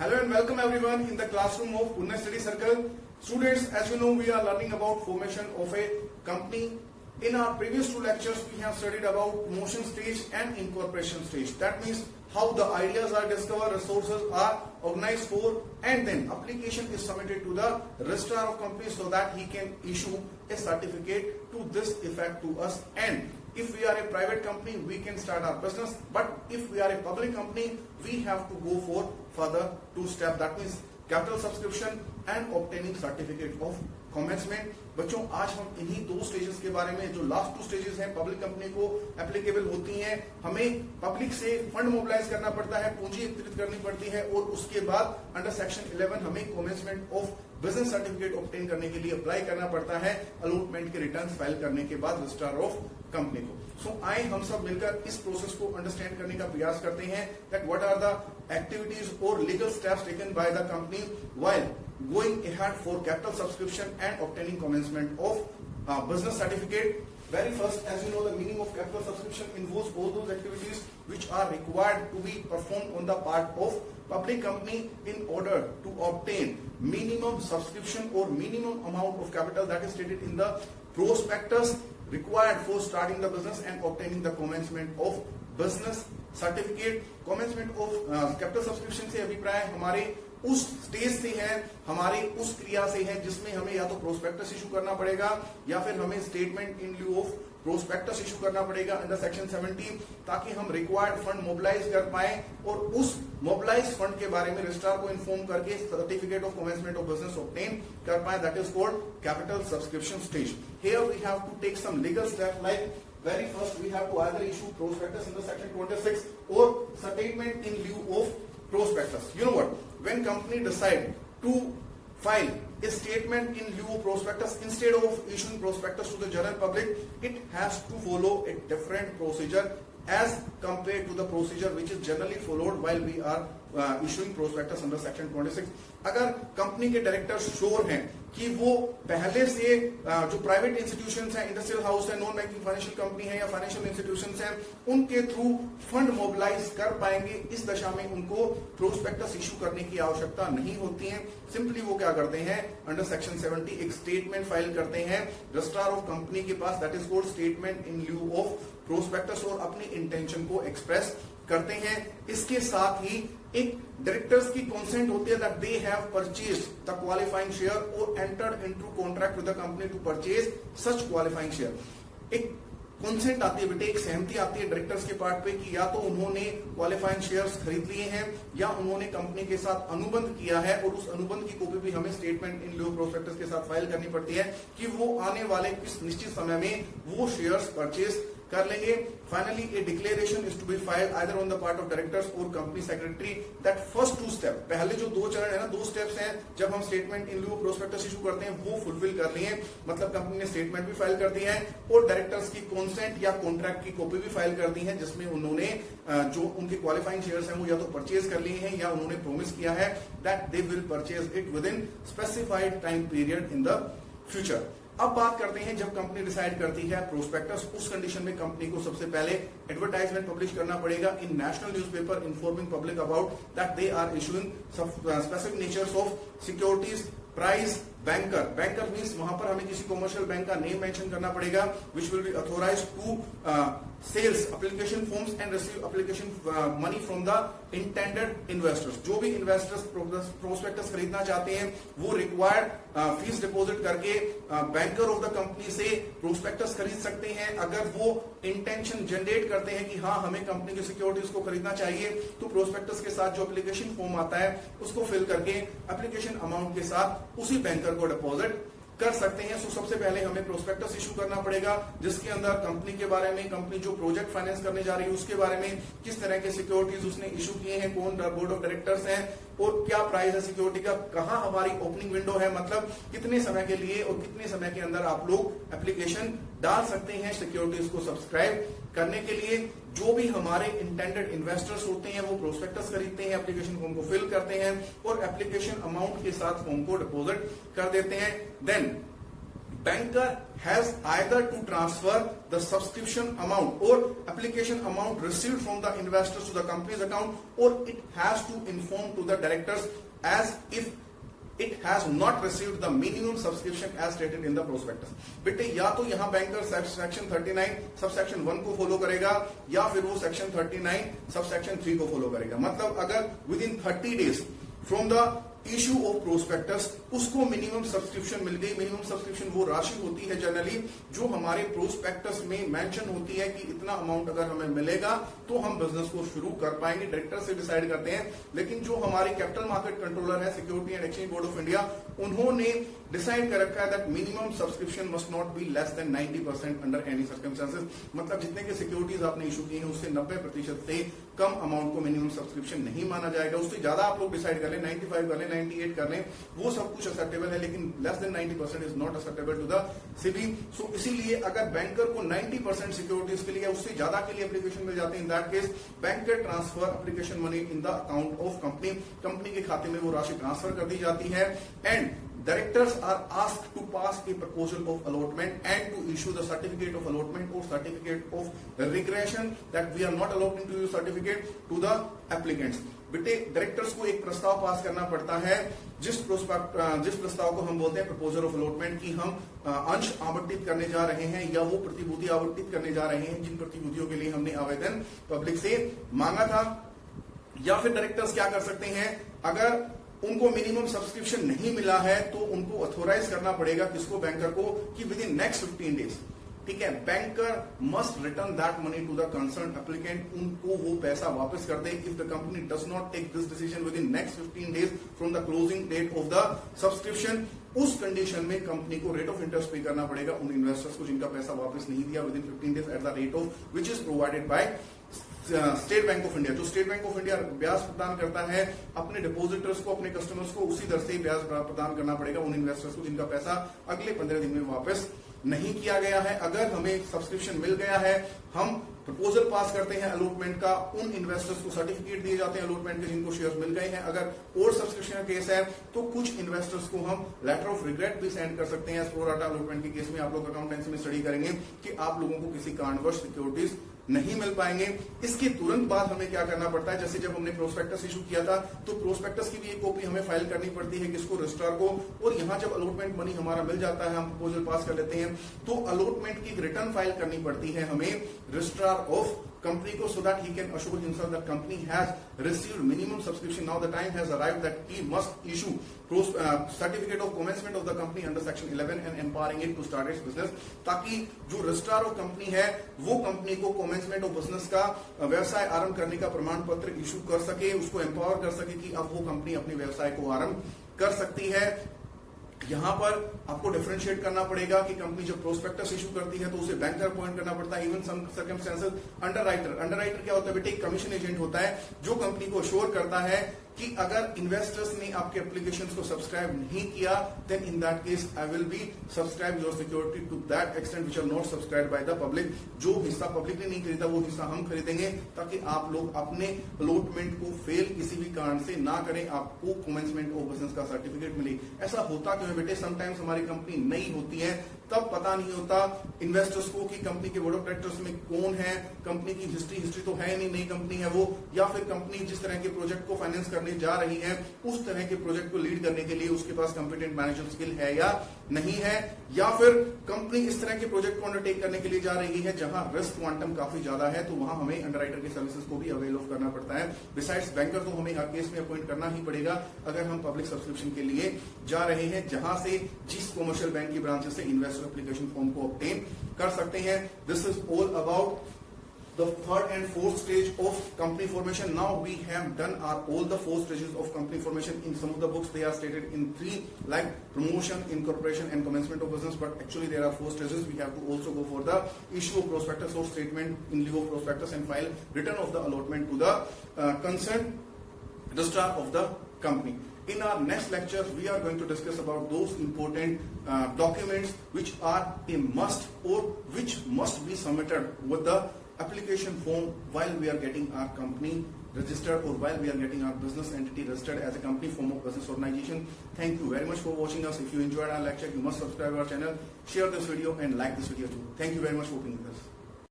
Hello and welcome everyone in the classroom of Pune Study Circle. Students, as you know, we are learning about formation of a company. In our previous two lectures, we have studied about promotion stage and incorporation stage. That means how the ideas are discovered, resources are organized for, and then application is submitted to the registrar of company so that he can issue a certificate to this effect to us. And if we are a private company, we can start our business. But if we are a public company, we have to go for further two steps. That means capital subscription and obtaining certificate of commencement. बच्चों, आज हम इन्हीं दो stages के बारे में, जो last two stages हैं पब्लिक कंपनी को एप्लीकेबल होती हैं, हमें पब्लिक से फंड मोबिलाइज करना पड़ता है, पूंजी एकत्रित करनी पड़ती है और उसके बाद अंडर सेक्शन 11 हमें commencement of business certificate obtain करने के लिए अप्लाई करना पड़ता है अलॉटमेंट के रिटर्न्स फाइल करने के बाद रजिस्ट्रार ऑफ कंपनी को. सो आए हम सब मिलकर इस प्रोसेस को अंडरस्टैंड करने का प्रयास करते हैं that what are the activities और legal steps taken by the company while going ahead for capital subscription and obtaining commencement of business certificate. Very first, as you know, the meaning of capital subscription involves all those activities which are required to be performed on the part of public company in order to obtain minimum subscription or minimum amount of capital that is stated in the prospectus required for starting the business and obtaining the commencement of business certificate. Commencement of capital subscription से अभिप्राय हमारे उस stage से है, हमारे उस क्रिया से है जिसमें हमें या तो प्रोस्पेक्टस इशू करना पड़ेगा या फिर हमें statement in lieu of prospectus issue करना पड़ेगा अंडर सेक्शन 17 ताकि हम रिक्वायर्ड फंड मोबिलाइज कर पाए और उस मोबिलाइज फंड के बारे में रजिस्ट्रार को इन्फॉर्म करके certificate of commencement of business obtain कर पाए. That is called capital subscription stage. Here we have to take some legal step like very first we have to either issue prospectus under section 26 or statement in lieu of prospectus. You know what? When company decide to file a statement in lieu of prospectus instead of issuing prospectus to the general public, it has to follow a different procedure as compared to the procedure which is generally followed while we are issuing prospectus under section 26. अगर company के director sure हैं कि वो पहले से जो private institutions हैं, industrial house है, नॉन बैंकिंग फाइनेंशियल कंपनी है या फाइनेंशियल इंस्टीट्यूशंस हैं, उनके थ्रू फंड मोबिलाइज कर पाएंगे, इस दशा में उनको प्रोस्पेक्टस इशू करने की आवश्यकता नहीं होती है. सिंपली वो क्या करते हैं, अंडर सेक्शन 70 एक स्टेटमेंट फाइल करते हैं रजिस्ट्रार ऑफ कंपनी के पास, that is called statement in lieu of prospectus, और अपनी इंटेंशन को एक्सप्रेस करते हैं. इसके साथ ही एक डायरेक्टर्स की कंसेंट होती है that they have purchased the qualifying share और entered into contract with the company to purchase such qualifying share. एक कंसेंट आती है बेटे, एक सहमति आती है डायरेक्टर्स के पार्ट पे कि या तो उन्होंने क्वालिफाइंग शेयर्स खरीद लिए हैं या उन्होंने कंपनी के साथ अनुबंध किया है और उस अनुबंध की कॉपी भी हमें स्टेटमेंट इन ल्यू प्रोस्पेक्टस के साथ फाइल करनी पड़ती है कि वो आने वाले इस निश्चित समय में वो शेयर्स परचेज कर लेंगे. Finally a declaration is to be filed either on the part of directors और company secretary. That first two step, पहले जो दो चरण है ना, दो स्टेप्स हैं जब हम स्टेटमेंट इन ल्यू प्रोस्पेक्टस इशू करते हैं, वो फुलफिल कर लिए. मतलब कंपनी ने स्टेटमेंट भी फाइल कर दी है और डायरेक्टर्स की कॉन्सेंट या कॉन्ट्रैक्ट की कॉपी भी फाइल कर दी है जिसमें उन्होंने जो उनके क्वालिफाइंग शेयर्स हैं वो या तो परचेज कर लिए हैं या उन्होंने प्रोमिस किया है that they will purchase it with in specified time period in the future. अब बात करते हैं जब कंपनी डिसाइड करती है प्रोस्पेक्टस, उस कंडीशन में कंपनी को सबसे पहले एडवर्टाइजमेंट पब्लिश करना पड़ेगा in national newspaper informing public about that they are issuing specific natures of securities, price, banker. Banker means वहां पर हमें किसी कॉमर्शियल बैंक का नेम मेंशन करना पड़ेगा which will be authorised to sales application forms and receive application money from the intended investors. जो भी investors prospectus खरीदना चाहते हैं वो रिक्वायर्ड फीस डिपॉजिट करके बैंकर ऑफ द कंपनी से प्रोस्पेक्टस खरीद सकते हैं. अगर वो इंटेंशन जनरेट करते हैं कि हाँ हमें कंपनी की सिक्योरिटीज को खरीदना चाहिए, तो प्रोस्पेक्टस के साथ जो एप्लीकेशन फॉर्म आता है उसको फिल करके एप्लीकेशन अमाउंट के साथ उसी बैंकर को डिपॉजिट कर सकते हैं. सो सबसे पहले हमें प्रोस्पेक्टस इशू करना पड़ेगा जिसके अंदर कंपनी के बारे में, कंपनी जो प्रोजेक्ट फाइनेंस करने जा रही है उसके बारे में, किस तरह के सिक्योरिटीज उसने इशू किए हैं, कौन बोर्ड ऑफ डायरेक्टर्स हैं और क्या प्राइस है सिक्योरिटी का, कहां हमारी ओपनिंग विंडो है, मतलब कितने समय के लिए और कितने समय के अंदर आप लोग एप्लीकेशन डाल सकते हैं सिक्योरिटीज को सब्सक्राइब करने के लिए. जो भी हमारे इंटेंडेड इन्वेस्टर्स होते हैं वो प्रोस्पेक्टस खरीदते हैं, एप्लीकेशन फॉर्म को फिल करते हैं और एप्लीकेशन अमाउंट के साथ फॉर्म को डिपॉजिट कर देते हैं. Then banker has either to transfer the subscription amount or application amount received from the investors to the company's account, or it has to inform to the directors as if it has not received the minimum subscription as stated in the prospectus. बेटे या तो यहाँ banker section 39 subsection 1 को follow करेगा या फिर वो section 39 subsection 3 को फॉलो करेगा. मतलब अगर with in 30 days from the issue of prospectus उसको मिनिमम सब्सक्रिप्शन मिल गई. मिनिमम सब्सक्रिप्शन वो राशि होती है जनरली जो हमारे प्रोस्पेक्टस में मेंशन होती है कि इतना अमाउंट अगर हमें मिलेगा तो हम बिजनेस को शुरू कर पाएंगे. डायरेक्टर से डिसाइड करते हैं, लेकिन जो हमारे कैपिटल मार्केट कंट्रोलर है security and exchange board of India, उन्होंने डिसाइड कर रखा है that minimum subscription must not be less than 90% under any circumstances. मतलब जितने के सिक्योरिटीज आपने इशू की हैं उससे 90% से कम अमाउंट को मिनिमम सब्सक्रिप्शन नहीं माना जाएगा. उससे ज्यादा आप लोग डिसाइड कर लें, 95 कर लें, 98 कर लें, वो सब कुछ एक्सेप्टेबल है, लेकिन less than 90% is not acceptable to the SEBI. So इसीलिए अगर बैंकर को 90% सिक्योरिटीज के लिए या उससे ज्यादा के लिए एप्लीकेशन मिल जाते हैं, इन that case banker transfer application money in the account of company. Company के खाते में वो राशि ट्रांसफर कर दी जाती है. And directors are asked to pass a proposal of allotment and to issue the certificate of allotment or certificate of regression that we are not allowed to use certificate to the applicants. बेटे directors को एक प्रस्ताव पास करना पड़ता है जिस प्रस्ताव को हम बोलते हैं प्रपोजल ऑफ अलॉटमेंट की हम अंश आवंटित करने जा रहे हैं या वो प्रतिभूति आवंटित करने जा रहे हैं जिन प्रतिभूतियों के लिए हमने आवेदन पब्लिक से मांगा था. या फिर डायरेक्टर्स क्या कर सकते हैं, अगर उनको मिनिमम सब्सक्रिप्शन नहीं मिला है तो उनको अथोराइज करना पड़ेगा किसको, बैंकर को, कि विद इन नेक्स्ट 15 डेज, ठीक है, banker must return that money to the concern applicant. उनको वो पैसा वापस कर दे if the company does not take this decision within next 15 days from the closing date of the subscription. उस condition में कंपनी को रेट ऑफ इंटरेस्ट पे करना पड़ेगा उन इन्वेस्टर्स को जिनका पैसा वापस नहीं दिया with in 15 days at the rate of which is provided by state bank of India. जो स्टेट बैंक ऑफ इंडिया ब्याज प्रदान करता है अपने डिपोजिटर्स को, अपने कस्टमर्स को, उसी दर से ब्याज प्रदान करना पड़ेगा उन इन्वेस्टर्स को जिनका पैसा अगले 15 दिन में वापस नहीं किया गया है. अगर हमें सब्सक्रिप्शन मिल गया है, हम प्रपोजल पास करते हैं अलॉटमेंट का, उन इन्वेस्टर्स को सर्टिफिकेट दिए जाते हैं अलॉटमेंट के जिनको शेयर मिल गए हैं. अगर और सब्सक्रिप्शन का केस है तो कुछ इन्वेस्टर्स को हम लेटर ऑफ रिग्रेट भी सेंड कर सकते हैं. प्रो राटा अलॉटमेंट के केस में आप लोग अकाउंटेंसी में स्टडी करेंगे कि आप लोगों को किसी कारणवश सिक्योरिटीज नहीं मिल पाएंगे. इसके तुरंत बाद हमें क्या करना पड़ता है, जैसे जब हमने प्रोस्पेक्टस इशू किया था तो प्रोस्पेक्टस की भी एक कॉपी हमें फाइल करनी पड़ती है किसको, रजिस्ट्रार को. और यहाँ जब अलॉटमेंट मनी हमारा मिल जाता है, हम प्रपोजल पास कर लेते हैं, तो अलॉटमेंट की रिटर्न फाइल करनी पड़ती है हमें रजिस्ट्रार ऑफ company को, so that he can assure himself that company has received minimum subscription. Now the time has arrived that he must issue certificate of commencement of the company under section 11 and empowering it to start its business. ताकि जो registrar of company है वो company को commencement of business का, व्यवसाय आरंभ करने का प्रमाण पत्र इशू कर सके, उसको एम्पावर कर सके कि अब वो कंपनी अपने व्यवसाय को आरंभ कर सकती है. यहां पर आपको डिफरेंशिएट करना पड़ेगा कि कंपनी जब प्रोस्पेक्टस इशू करती है तो उसे बैंकर अपॉइंट करना पड़ता है. इवन सम सर्कमस्टेंसेस अंडरराइटर क्या होता है बेटे, एक कमीशन एजेंट होता है जो कंपनी को अश्योर करता है कि अगर इन्वेस्टर्स ने आपके एप्लीकेशंस को सब्सक्राइब नहीं किया then in that case I will be subscribe your security to that extent which are not subscribe by the public. जो हिस्सा पब्लिक ने नहीं खरीदा वो हिस्सा हम खरीदेंगे ताकि आप लोग अपने अलॉटमेंट को फेल किसी भी कारण से ना करें, आपको कमेंसमेंट ऑफ बिजनेस का सर्टिफिकेट मिले. ऐसा होता क्यों है बेटे, समटाइम्स हमारी कंपनी नई होती है तब पता नहीं होता इन्वेस्टर्स को कि कंपनी के बोर्ड ऑफ डायरेक्टर्स में कौन है, कंपनी की हिस्ट्री तो है नहीं, नई कंपनी है वो, या फिर कंपनी जिस तरह के प्रोजेक्ट को फाइनेंस करने जा रही है उस तरह के प्रोजेक्ट को लीड करने के लिए उसके पास कंपिटेंट मैनेजमेंट स्किल है या नहीं है, या फिर कंपनी इस तरह के प्रोजेक्ट को अंडरटेक करने के लिए जा रही है जहां रिस्क क्वांटम काफी ज्यादा है, तो वहां हमें अंडरराइटर की सर्विसेज को भी अवेल ऑफ करना पड़ता है. बिसाइड्स बैंकर तो हमें हर केस में अपॉइंट करना ही पड़ेगा अगर हम पब्लिक सब्सक्रिप्शन के लिए जा रहे हैं जहां से जिस कॉमर्शियल बैंक की ब्रांचेस से इन्वेस्टर एप्लीकेशन फॉर्म को ऑब्टेन कर सकते हैं. This is all about the third and fourth stage of company formation. Now we have done all the 4 stages of company formation. In some of the books they are stated in 3, like promotion, incorporation and commencement of business, but actually there are 4 stages. We have to also go for the issue of prospectus or statement in lieu of prospectus and file return of the allotment to the concerned registrar of the company. In our next lecture, we are going to discuss about those important documents which are a must or which must be submitted with the application form while we are getting our company registered or while we are getting our business entity registered as a company form of business organization. Thank you very much for watching us. If you enjoyed our lecture, you must subscribe our channel, share this video and like this video too. Thank you very much for being with us.